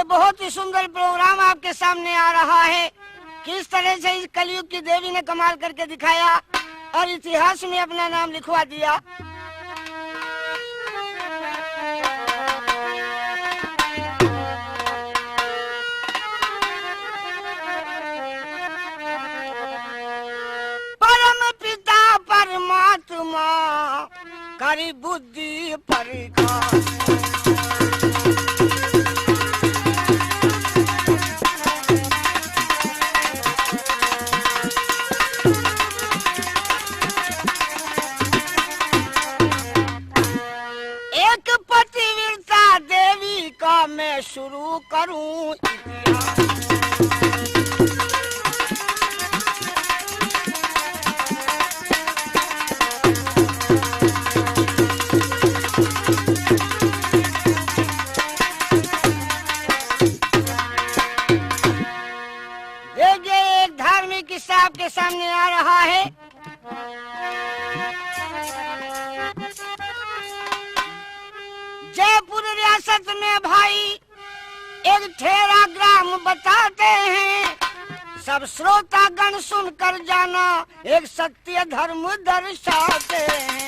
बहुत ही सुंदर प्रोग्राम आपके सामने आ रहा है। किस तरह से इस कलयुग की देवी ने कमाल करके दिखाया और इतिहास में अपना नाम लिखवा दिया। परम पिता परमात्मा करी बुद्धि परीक्षा। मैं शुरू करूं देखिए एक धार्मिक किस्सा आपके सामने आ रहा है। जयपुर रियासत में भाई एक ठेरा ग्राम बताते हैं, सब श्रोतागण सुनकर जाना एक सत्य धर्म दर्शाते हैं।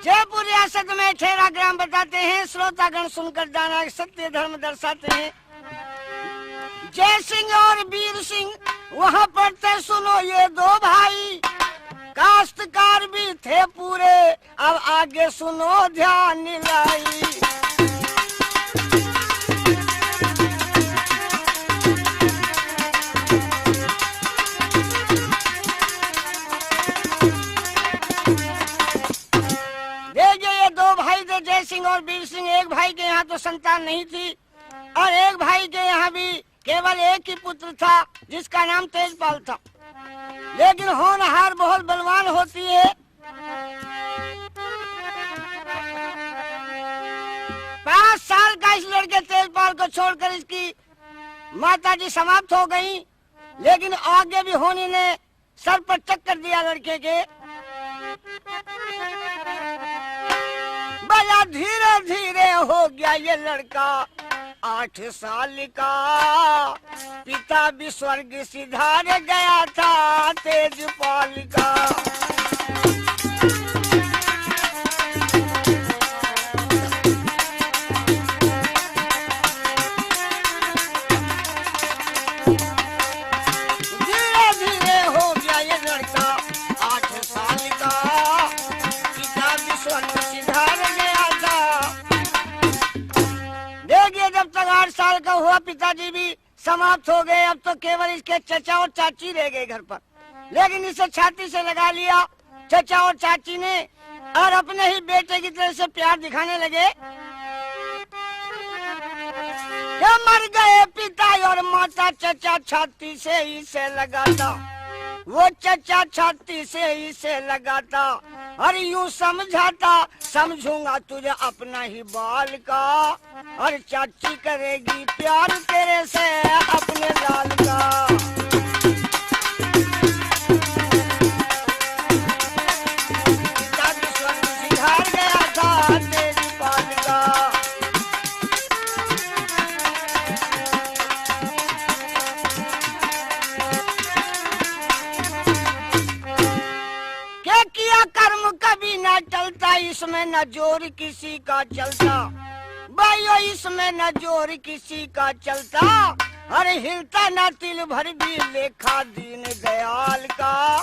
जयपुर रियासत में ठेरा ग्राम बताते हैं, श्रोतागण सुनकर जाना एक सत्य धर्म दर्शाते हैं। जय सिंह और वीर सिंह वहाँ पढ़ते सुनो ये दो भाई, काश्तकार भी थे पूरे अब आगे सुनो ध्यान लाई। जय सिंह और वीर सिंह, एक भाई के यहाँ तो संतान नहीं थी और एक भाई के यहाँ भी केवल एक ही पुत्र था जिसका नाम तेजपाल था। लेकिन होनहार बहुत बलवान होती है। 5 साल का इस लड़के तेजपाल को छोड़कर इसकी माताजी समाप्त हो गई। लेकिन आगे भी होनी ने सर पर चक्कर दिया लड़के के। बड़ा धीरे धीरे हो गया ये लड़का 8 साल का, पिता भी स्वर्ग सिधार गया था तेजपाल का। धीरे धीरे हो गया ये लड़का 8 साल का, पिता भी स्वर्ग सिधार गया था। देखिए जब तक 8 साल का हुआ पिताजी भी समाप्त हो गए। अब तो केवल इसके चचा और चाची रह गए घर पर। लेकिन इसे छाती से लगा लिया चचा और चाची ने और अपने ही बेटे की तरह से प्यार दिखाने लगे। क्या मर गए पिता और माता, चचा छाती से इसे लगाता, वो चचा छाती से इसे लगाता और यूं समझाता समझूंगा तुझे अपना ही बाल का, और चाची करेगी प्यार तेरे से अपने लाल का। चाची स्वर्ग सिधार गया था तेजपाल का। कर्म कभी ना चलता, इसमें न जोर किसी का चलता, भाइयों इसमें न जोर किसी का चलता, अरे हिलता ना तिल भर भी लेखा दीन दयाल का।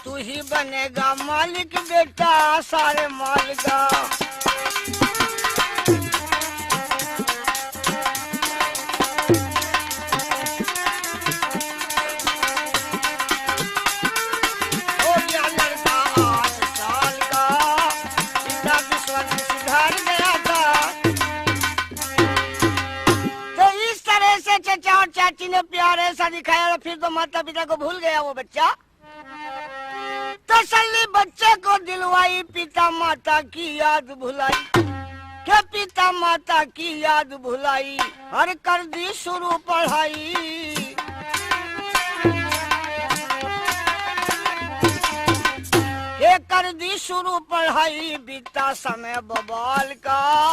तू ही बनेगा मालिक बेटा सारे माल का। हो गया लड़का से प्यार ऐसा दिखाया, फिर तो माता पिता को भूल गया वो बच्चा। तसल्ली बच्चे को दिलवाई, पिता माता की याद भुलाई, के पिता माता की याद भुलाई, और कर दी शुरू पढ़ाई। कर दी शुरू पढ़ाई, बीता समय बबाल का,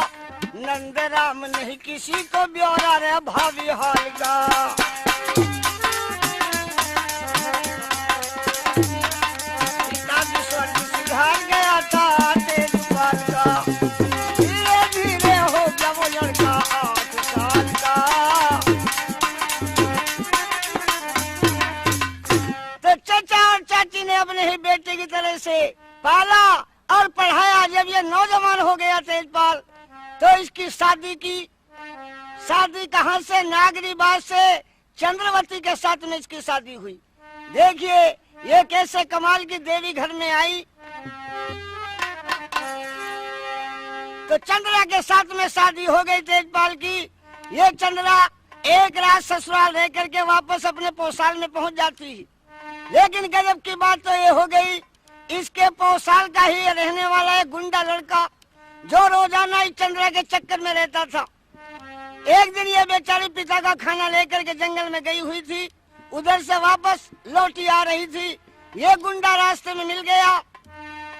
नंदराम नहीं किसी को ब्यौरा रे भावी हाल का। पिता भी स्वर्ग सिधार गया था तेजपाल का, धीरे धीरे हो गया वो लड़का 8 साल का। तो चाचा और चाची ने अपने ही बेटे की तरह से पाला और पढ़ाया। जब ये नौजवान हो गया तेजपाल, तो इसकी शादी की। शादी कहाँ से? नागरीबाद से चंद्रवती के साथ में इसकी शादी हुई। देखिए ये कैसे कमाल की देवी घर में आई। तो चंद्रा के साथ में शादी हो गई तेजपाल की। ये चंद्रा एक रात ससुराल रह करके वापस अपने पौसाल में पहुंच जाती है। लेकिन गजब की बात तो ये हो गई, इसके पौसाल का ही रहने वाला है गुंडा लड़का, जो रोजाना इस चंद्रा के चक्कर में रहता था। एक दिन ये बेचारी पिता का खाना लेकर के जंगल में गई हुई थी, उधर से वापस लौटी आ रही थी। ये गुंडा रास्ते में मिल गया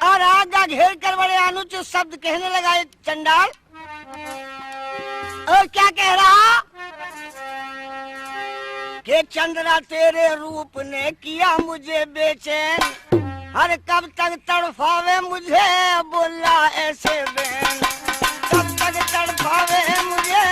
और आगा घेर कर बड़े अनुचित शब्द कहने लगा एक चंडाल। और क्या कह रहा कि चंद्रा तेरे रूप ने किया मुझे बेचैन, हर कब तक तड़फावे मुझे बोला ऐसे बैन, कब तक तड़फावे मुझे।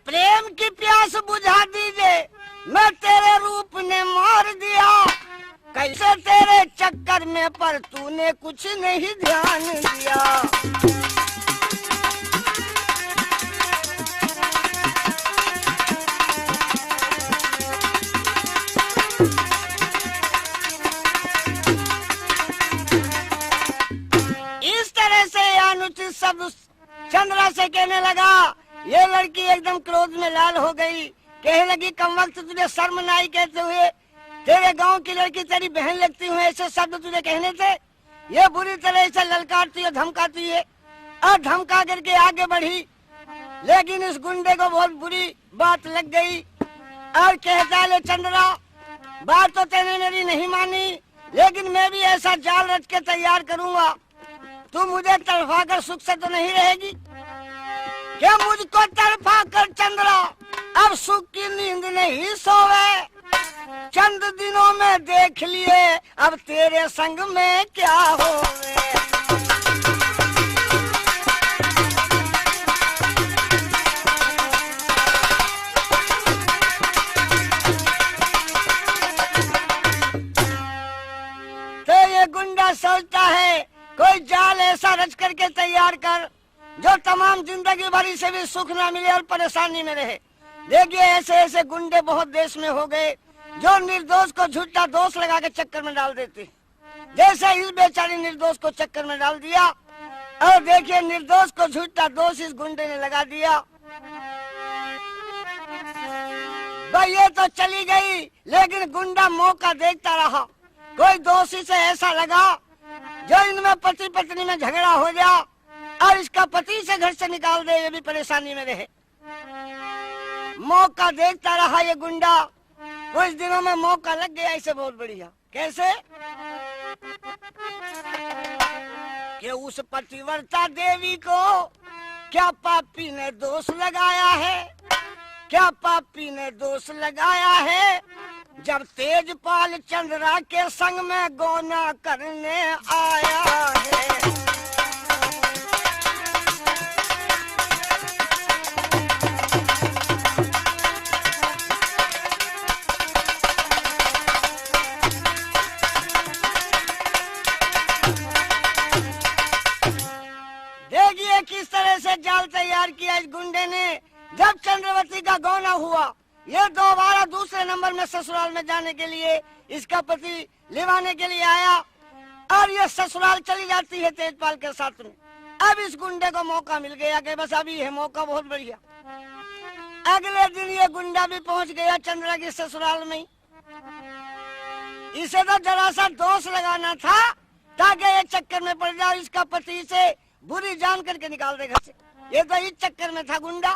प्रेम की प्यास बुझा दीजिए, मैं तेरे रूप ने मार दिया, कैसे तेरे चक्कर में पर तूने कुछ नहीं ध्यान दिया। इस तरह से अनुचित शब्द चंद्रा से कहने लगा। ये लड़की एकदम क्रोध में लाल हो गई, कहने लगी कम वक्त तुझे शर्म न आई कहते हुए, तेरे गांव की लड़की तेरी बहन लगती हूँ, ऐसे शब्द तुझे कहने थे। ये बुरी तरह से ललकारती है, धमकाती है और धमका करके आगे बढ़ी। लेकिन इस गुंडे को बहुत बुरी बात लग गई और कहता ले चंद्रा, बात तो तेने मेरी नहीं मानी, लेकिन मैं भी ऐसा जाल रच के तैयार करूंगा, तू मुझे तड़फा कर सुख से तो नहीं रहेगी। क्या मुझको तड़फा कर चंद्रा अब सुख की नींद नहीं सोवे, चंद दिनों में देख लिए अब तेरे संग में क्या होवे। तो ये गुंडा सोचता है कोई जाल ऐसा रच करके तैयार कर जो तमाम जिंदगी भरी से भी सुख ना मिले और परेशानी में रहे। देखिए ऐसे ऐसे गुंडे बहुत देश में हो गए जो निर्दोष को झूठा दोष लगा के चक्कर में डाल देते। जैसे इस बेचारी निर्दोष को चक्कर में डाल दिया और देखिए निर्दोष को झूठा दोष इस गुंडे ने लगा दिया। भाई ये तो चली गई, लेकिन गुंडा मौका देखता रहा। कोई दोषी से ऐसा लगा जो इनमें पति पत्नी में झगड़ा हो जा और इसका पति से घर से निकाल दे, ये भी परेशानी में रहे। मौका देखता रहा ये गुंडा, कुछ दिनों में मौका लग गया इसे बहुत बढ़िया। कैसे कि उस पतिव्रता देवी को क्या पापी ने दोष लगाया है, क्या पापी ने दोष लगाया है, जब तेजपाल चंद्रा के संग में गौना करने आया है। देखिए किस तरह से जाल तैयार किया इस गुंडे ने। जब चंद्रवती का गौना हुआ, ये दोबारा दूसरे नंबर में ससुराल में जाने के लिए इसका पति लिवाने के लिए आया और ये ससुराल चली जाती है तेजपाल के साथ में। अब इस गुंडे को मौका मिल गया कि बस अभी है मौका बहुत बढ़िया। अगले दिन ये गुंडा भी पहुंच गया चंद्रा की ससुराल में। इसे तो जरा सा दोष लगाना था ताकि ये चक्कर में पड़ जाए, इसका पति से बुरी जान करके निकाल दे घर से। ये तो इस चक्कर में था गुंडा।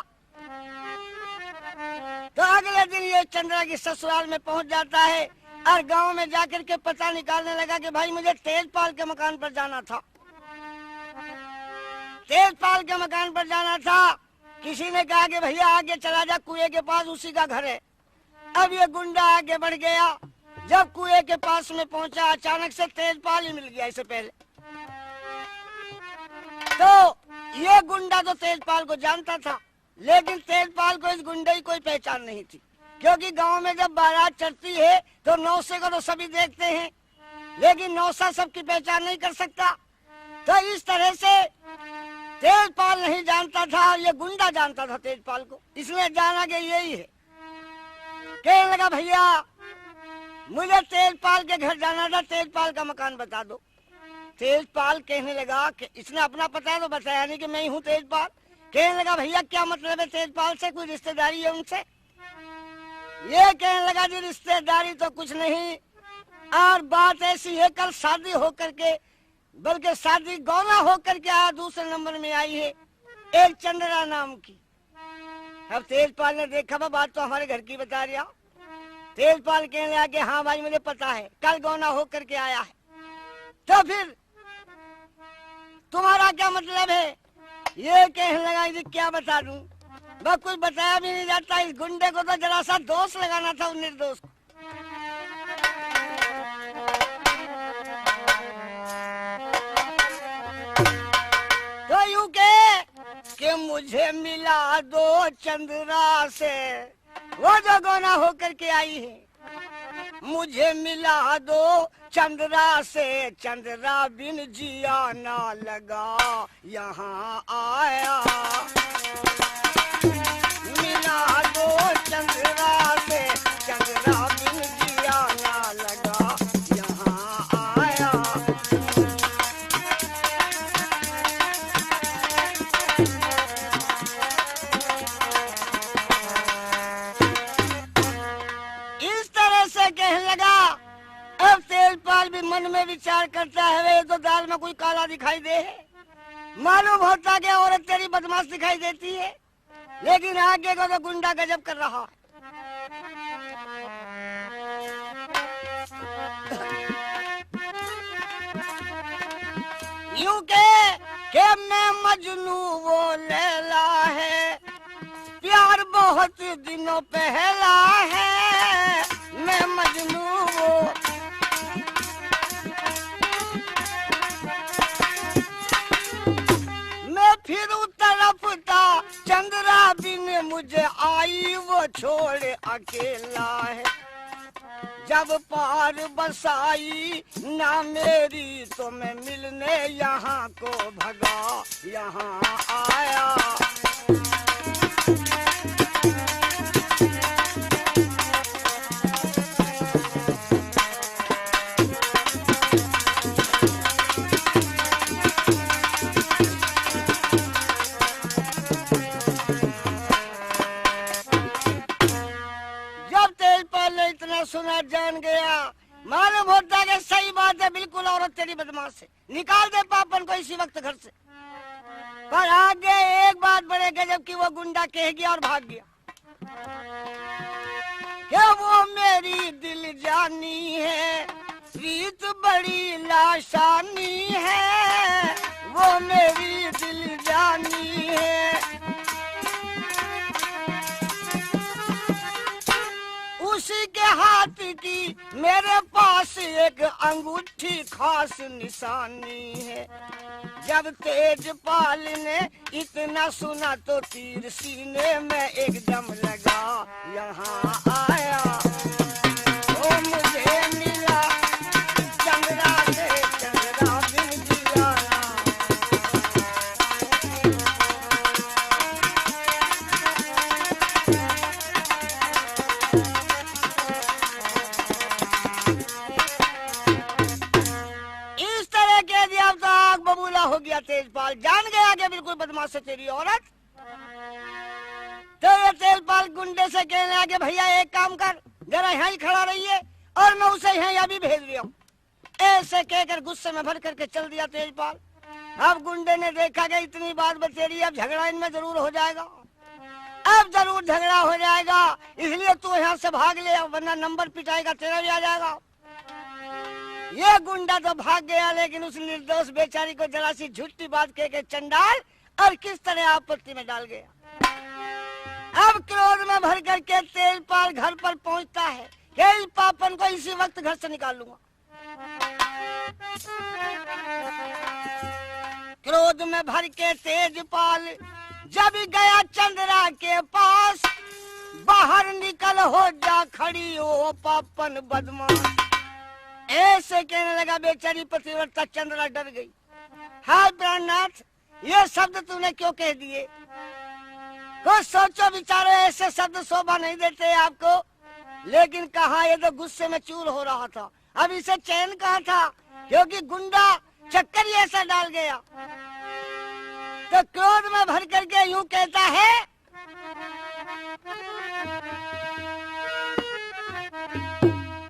तो अगले दिन ये चंद्रा की ससुराल में पहुंच जाता है और गांव में जाकर के पता निकालने लगा कि भाई मुझे तेजपाल के मकान पर जाना था, तेजपाल के मकान पर जाना था। किसी ने कहा कि भैया आगे चला जा, कुएं के पास उसी का घर है। अब ये गुंडा आगे बढ़ गया। जब कुएं के पास में पहुंचा, अचानक से तेजपाल ही मिल गया इससे पहले। तो ये गुंडा तो तेजपाल को जानता था, लेकिन तेजपाल को इस गुंडे की कोई पहचान नहीं थी, क्योंकि गांव में जब बारात चढ़ती है तो नौसे को तो सभी देखते हैं, लेकिन नौसा सबकी पहचान नहीं कर सकता। तो इस तरह से तेजपाल नहीं जानता था, ये गुंडा जानता था तेजपाल को। इसने जाना कि यही है। कहने लगा भैया मुझे तेजपाल के घर जाना था, तेजपाल का मकान बता दो। तेजपाल कहने लगा कि इसने अपना पता तो बताया नहीं कि मैं ही हूँ तेजपाल। कहने लगा भैया क्या मतलब है तेजपाल से, कोई रिश्तेदारी है उनसे? ये कहने लगा जी रिश्तेदारी तो कुछ नहीं, और बात ऐसी है कल शादी होकर के, बल्कि शादी गौना होकर के आया, दूसरे नंबर में आई है एक चंद्रा नाम की। अब तेजपाल ने देखा बात तो हमारे घर की बता रहा। तेजपाल कहने लगा कि हाँ भाई मुझे पता है, कल गौना होकर के आया है। तो फिर तुम्हारा क्या मतलब है? ये कहने लगा जी क्या बता दूं, बस कुछ बताया भी नहीं जाता। इस गुंडे को तो जरा सा दोष लगाना था उस निर्दोष को। तो यूं के मुझे मिला दो चंद्रा से, वो जो गौना होकर के आई है, मुझे मिला दो चंद्रा से, चंद्रा बिन जिया ना लगा यहाँ आया। मिला दो चंद्रा से, चंद्रा बिन जिया ना लगा यहाँ आया। इस तरह से कहने लगा। अब तेजपाल भी मन में विचार करता है वे तो दाल में कोई काला दिखाई दे है। मालूम होता कि औरत तेरी बदमाश दिखाई देती है, लेकिन आगे को तो गुंडा गजब कर रहा है। यूं के मैं मजनू वो लैला है, प्यार बहुत दिनों पहला है। मैं मजनू वो फिर तरफता चंद्रा बिन मुझे आई वो छोड़ अकेला है। जब पार बसाई ना मेरी तो मैं मिलने यहाँ को भगा यहाँ आया। सुना जान गया, मालूम होता है कि सही बात है, बिल्कुल औरत तेरी बदमाश है, निकाल दे पापन को इसी वक्त घर से। पर आगे एक बात बड़े गजब की वो गुंडा कह गया और भाग गया। क्या वो मेरी दिल जानी है, प्रीत बड़ी लाशानी है। वो मेरी दिल जानी है, उसी के हाथ की मेरे पास एक अंगूठी खास निशानी है। जब तेजपाल ने इतना सुना तो तीर सीने में एकदम लगा यहाँ आया। ओ मुझे मिला चंद्रा से, चंद्रा बिन जिया से तेरी औरत। तो ये तेलपाल गुंडे से कहने लगे भैया एक काम कर, जरा यहाँ ही खड़ा रहिए और मैं उसे यहाँ अभी भेज रहा हूँ। ऐसे कहकर गुस्से में भर करके चल दिया तेजपाल। अब गुंडे ने देखा कि इतनी बात बतेरी, अब झगड़ा इनमें जरूर हो जाएगा, अब जरूर झगड़ा हो जाएगा, इसलिए तू यहाँ से भाग ले वरना नंबर पिटाएगा तेरा भी आ जाएगा। ये गुंडा तो भाग गया, लेकिन उस निर्दोष बेचारी को जरा सी झूठी बात कह के चंडाल और किस तरह आपत्ति में डाल गया। अब क्रोध में भर करके तेजपाल घर पर पहुंचता है कि इस पापन को इसी वक्त घर से निकाल लूंगा। क्रोध में भर के तेजपाल जब गया चंद्रा के पास, बाहर निकल हो जा खड़ी ओ पापन बदमाश। ऐसे कहने लगा बेचारी पतिव्रता चंद्रा डर गई। हाय प्राणनाथ, ये शब्द तूने क्यों कह दिए? कुछ सोचो विचारो, ऐसे शब्द शोभा नहीं देते आपको। लेकिन कहा, ये तो गुस्से में चूर हो रहा था, अब इसे चैन कहा था, क्योंकि गुंडा चक्कर ही ऐसा डाल गया। तो क्रोध में भर करके यूं कहता है,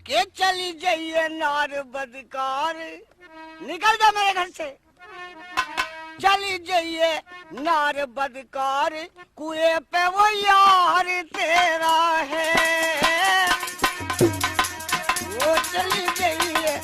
कि चली जाइए नार बदकार, निकल जा मेरे घर से, चली जाइए नार बदकार, कुएं पे वो यार तेरा है, वो चली जाइए।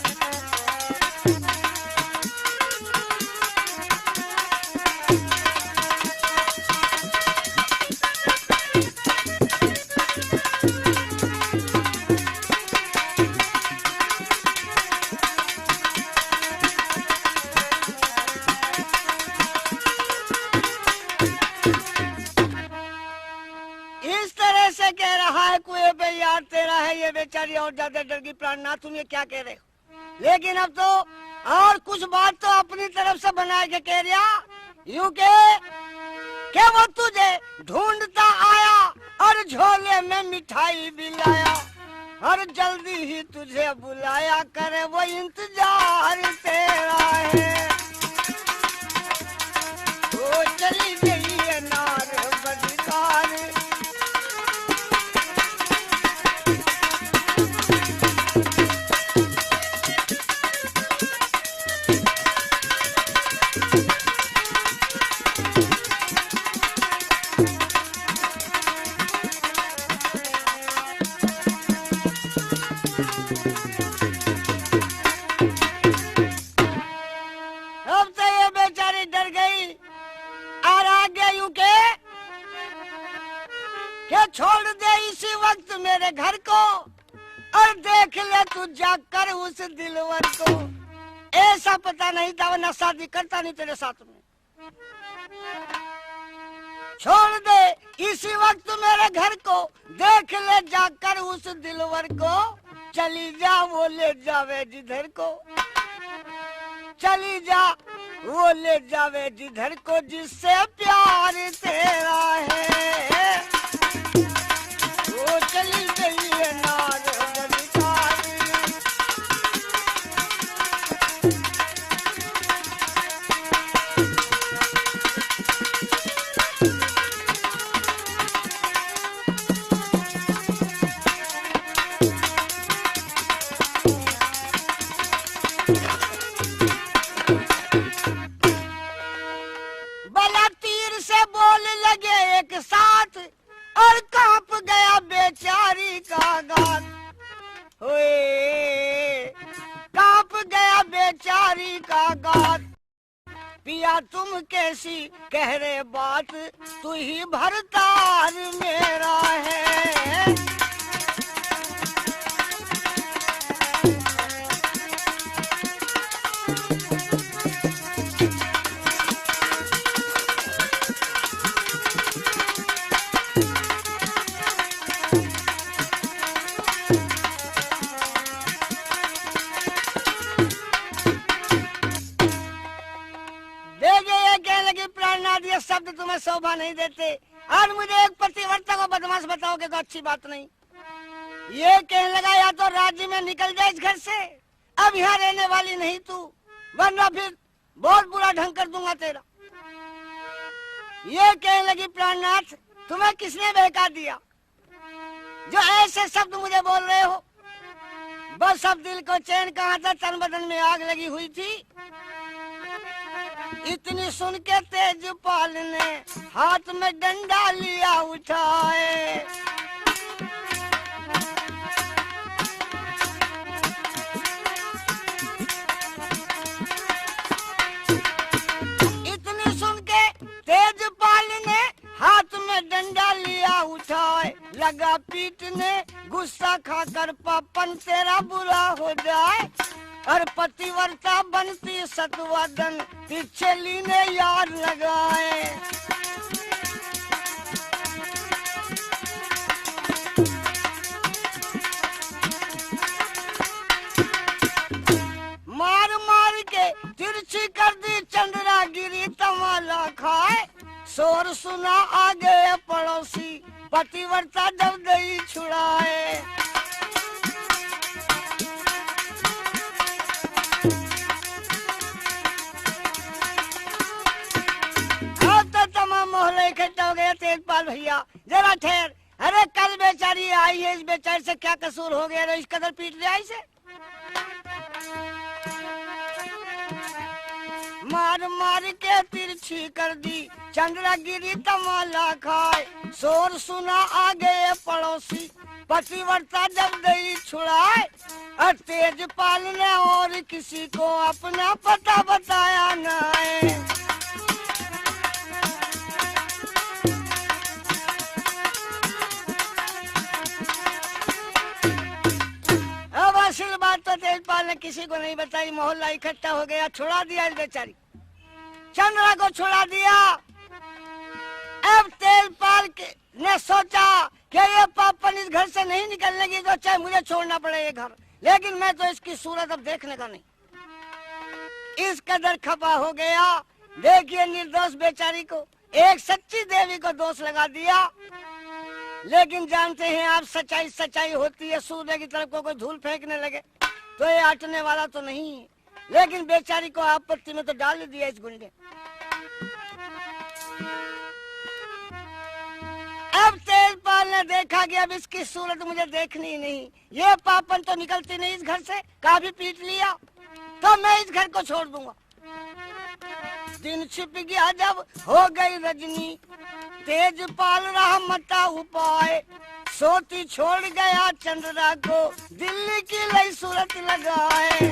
कह रहा है कुएं पे यार तेरा है, ये बेचारी और ज्यादा डर गई। प्राणनाथ तुम ये क्या कह रहे हो? लेकिन अब तो और कुछ बात तो अपनी तरफ से बना के कह रहा, यूं के वो तुझे ढूंढता आया और झोले में मिठाई भी लाया, और जल्दी ही तुझे बुलाया करे वो इंतजार तेरा है, वो चली गई है नार बदकार। छोड़ दे इसी वक्त मेरे घर को और देख ले तू जाकर उस दिलवर को। ऐसा पता नहीं था वो शादी करता नहीं तेरे साथ में। छोड़ दे इसी वक्त मेरे घर को, देख ले जाकर उस दिलवर को, चली जा वो ले जावे जिधर को, चली जा वो ले जावे जिधर को, जिससे प्यार तेरा है, वो चली गई है नार बदकार। बला तीर से बोल लगे एक साथ और कांप गया बेचारी का गात, होए कांप गया बेचारी का गात। पिया तुम कैसी कह रहे बात, तू ही भरतार मेरा है। ये शब्द तुम्हें शोभा नहीं देते और मुझे एक पतिव्रता को बदमाश बताओगे तो अच्छी बात नहीं। ये कहने लगा या तो राज्य में निकल जाए इस घर से, अब यहाँ रहने वाली नहीं तू, वरना फिर बहुत बुरा ढंग कर दूंगा तेरा। ये कहने लगी प्राणनाथ तुम्हें किसने बहका दिया जो ऐसे शब्द मुझे बोल रहे हो? बस अब दिल को चैन कहाँ था, तन बदन में आग लगी हुई थी। इतनी सुन के तेजपाल ने हाथ में डंडा लिया उठाए। इतनी सुन के तेजपाल ने हाथ में डंडा लिया उठाए, लगा पीटने गुस्सा खाकर पापन तेरा बुरा हो जाए। और पतिव्रता बनती सतवदन पीछे लीने यार लगाए। मार मार के तिरछी कर दी चंद्रा गिरी तमाला खाए। शोर सुना आ गए पड़ोसी पतिव्रता जब दही छुड़ाए। मोहल्ला इकट्ठा हो गया। तेजपाल भैया जरा ठहर, अरे कल बेचारी आई है, इस बेचारी से क्या कसूर हो गया इस कदर पीट लिया इसे? मार मार के तिरछी कर दी चंद्रा गिरी तमाला खाए। शोर सुना आ गए पड़ोसी पतिव्रता जब दही छुड़ाए। और तेजपाल ने और किसी को अपना पता बताया न है। असल बात तो तेजपाल ने किसी को नहीं बताई। मोहल्ला इकट्ठा हो गया, छुड़ा दिया इस बेचारी चंद्रा को छुड़ा दिया। अब तेजपाल ने सोचा कि ये पापन इस घर से नहीं निकलने की, तो चाहे मुझे छोड़ना पड़े ये घर, लेकिन मैं तो इसकी सूरत अब देखने का नहीं। इस कदर खपा हो गया। देखिए निर्दोष बेचारी को, एक सच्ची देवी को दोष लगा दिया। लेकिन जानते हैं आप सच्चाई सच्चाई होती है। सूर्य की तरफ को कोई धूल फेंकने लगे तो ये हटने वाला तो नहीं है, लेकिन बेचारी को आपत्ति में तो डाल दिया इस गुंडे। अब तेजपाल ने देखा कि अब इसकी सूरत मुझे देखनी ही नहीं, ये पापन तो निकलती नहीं इस घर से, काफी पीट लिया तो मैं इस घर को छोड़ दूंगा। दिन छिप गया जब हो गई रजनी, तेजपाल रहा मता उपाय। सोती छोड़ गया चंद्रा को, दिल्ली की लई सूरत लगाए।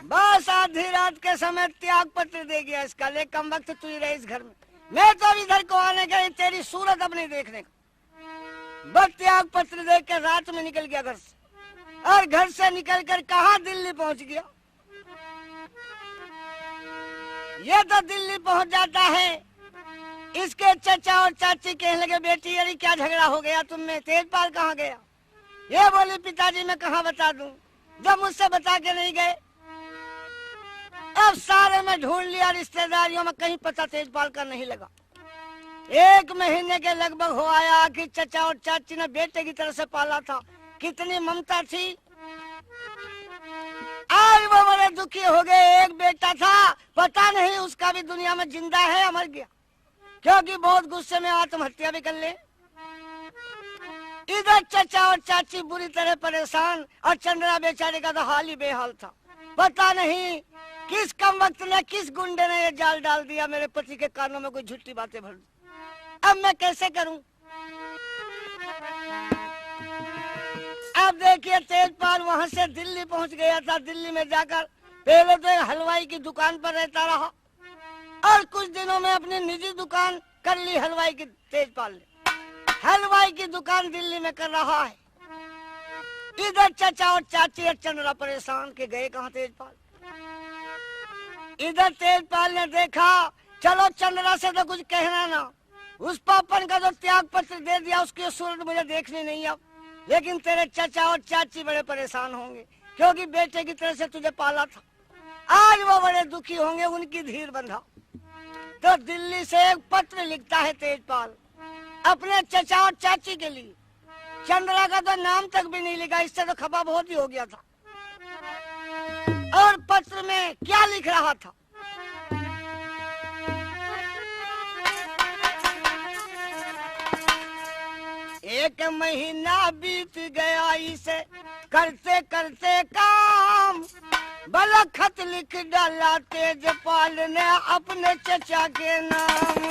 बस आधी रात के समय त्याग पत्र दे गया इसका, ले कम वक्त तू ही रहे इस घर में, मैं तो इधर को आने गई तेरी सूरत अब नहीं देखने का। बस त्याग पत्र दे के रात में निकल गया घर से, और घर से निकलकर कहाँ दिल्ली पहुंच गया। ये तो दिल्ली पहुंच जाता है। इसके चचा और चाची कहने लगे बेटी अरे क्या झगड़ा हो गया तुम में, तेजपाल कहाँ गया? ये बोली पिताजी मैं कहाँ बता दूं, जब मुझसे बता के नहीं गए। अब सारे में ढूंढ लिया रिश्तेदारियों में, कहीं पता तेजपाल का नहीं लगा। 1 महीने के लगभग हो आया। आखिर चचा और चाची ने बेटे की तरह से पाला था, कितनी ममता थी। आज वो बड़े दुखी हो गए। एक बेटा था, पता नहीं उसका भी दुनिया में जिंदा है या मर गया, क्योंकि बहुत गुस्से में आत्महत्या भी कर ले। इधर चचा और चाची बुरी तरह परेशान, और चंद्रा बेचारे का तो हाल ही बेहाल था। पता नहीं किस कम वक्त ने, किस गुंडे ने ये जाल डाल दिया, मेरे पति के कानों में कोई झूठी बातें भर दी। अब मैं कैसे करूं? अब देखिए तेजपाल वहां से दिल्ली पहुंच गया था। दिल्ली में जाकर पहले तो एक हलवाई की दुकान पर रहता रहा, और कुछ दिनों में अपनी निजी दुकान कर ली हलवाई की। तेजपाल ने हलवाई की दुकान दिल्ली में कर रहा है। इधर चचा और चाची और चंद्रा परेशान के गए कहाँ तेजपाल। इधर तेजपाल ने देखा चलो चंद्रा से तो कुछ कहना ना, उस पापन का जो त्याग पत्र दे दिया उसकी सूरत मुझे देखनी नहीं अब। लेकिन तेरे चचा और चाची बड़े परेशान होंगे, क्योंकि बेटे की तरह से तुझे पाला था। आज वो बड़े दुखी होंगे, उनकी धीर बंधा। तो दिल्ली से एक पत्र लिखता है तेजपाल अपने चचा और चाची के लिए। चंद्रा का तो नाम तक भी नहीं लिखा, इससे तो खपा बहुत ही हो गया था। और पत्र में क्या लिख रहा था? एक महीना बीत गया इसे करते करते काम, भला खत लिख डाला तेजपाल ने अपने चचा के नाम।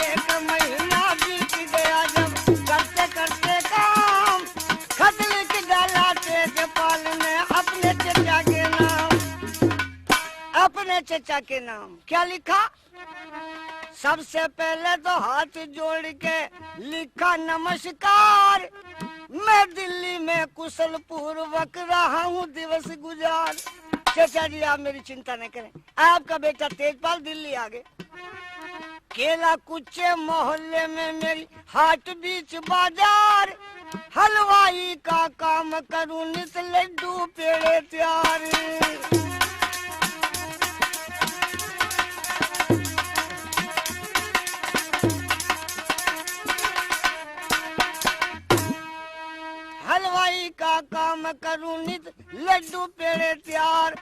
एक महीना बीत गया जब करते करते काम, खत लिख डाला तेजपाल ने अपने चचा के नाम। अपने चचा के नाम क्या लिखा? सबसे पहले तो हाथ जोड़ के लिखा नमस्कार, मैं दिल्ली में कुशल पूर्वक रहा हूँ दिवस गुजार। चचा जी आप मेरी चिंता न करें, आपका बेटा तेजपाल दिल्ली आ गए। केला कुचे मोहल्ले में मेरी हाट बीच बाजार, हलवाई का काम करूं नित लड्डू पेड़े तैयार। हलवाई का काम करूं नित लड्डू पेड़े तैयार,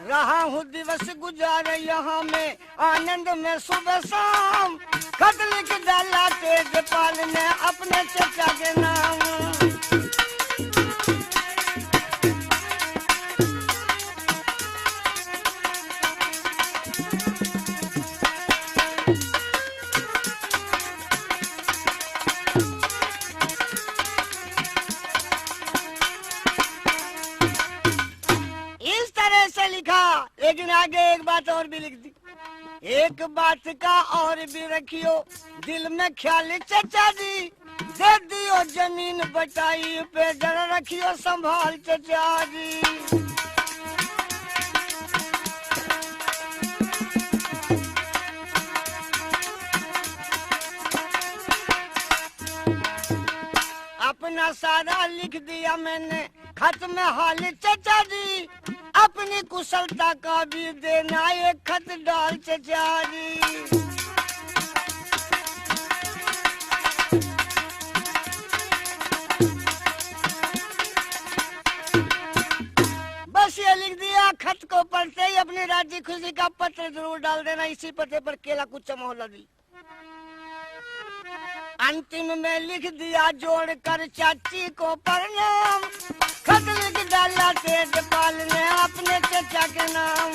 रहा हूँ दिवस गुजार यहाँ में आनंद में सुबह शाम। खत लिख डाला तेजपाल ने अपने चचा के नाम। लेकिन आगे एक बात और भी लिख दी, एक बात का और भी रखियो दिल में ख्याल चचा जी, दे दियो जमीन बटाई पे जरा रखियो संभाल चचा जी। अपना सारा लिख दिया मैंने खत में हाल चचा जी, अपनी कुशलता का भी देना एक खत डाल चचा जी। बस ये लिख दिया, खत को पढ़ते ही अपनी राजी खुशी का पत्र जरूर डाल देना इसी पते पर, केला कुचा मोहल्ला दिल्ली। अंतिम में लिख दिया जोड़कर चाची को प्रणाम, खत लिख डाला तेजपाल ने अपने चचा के नाम।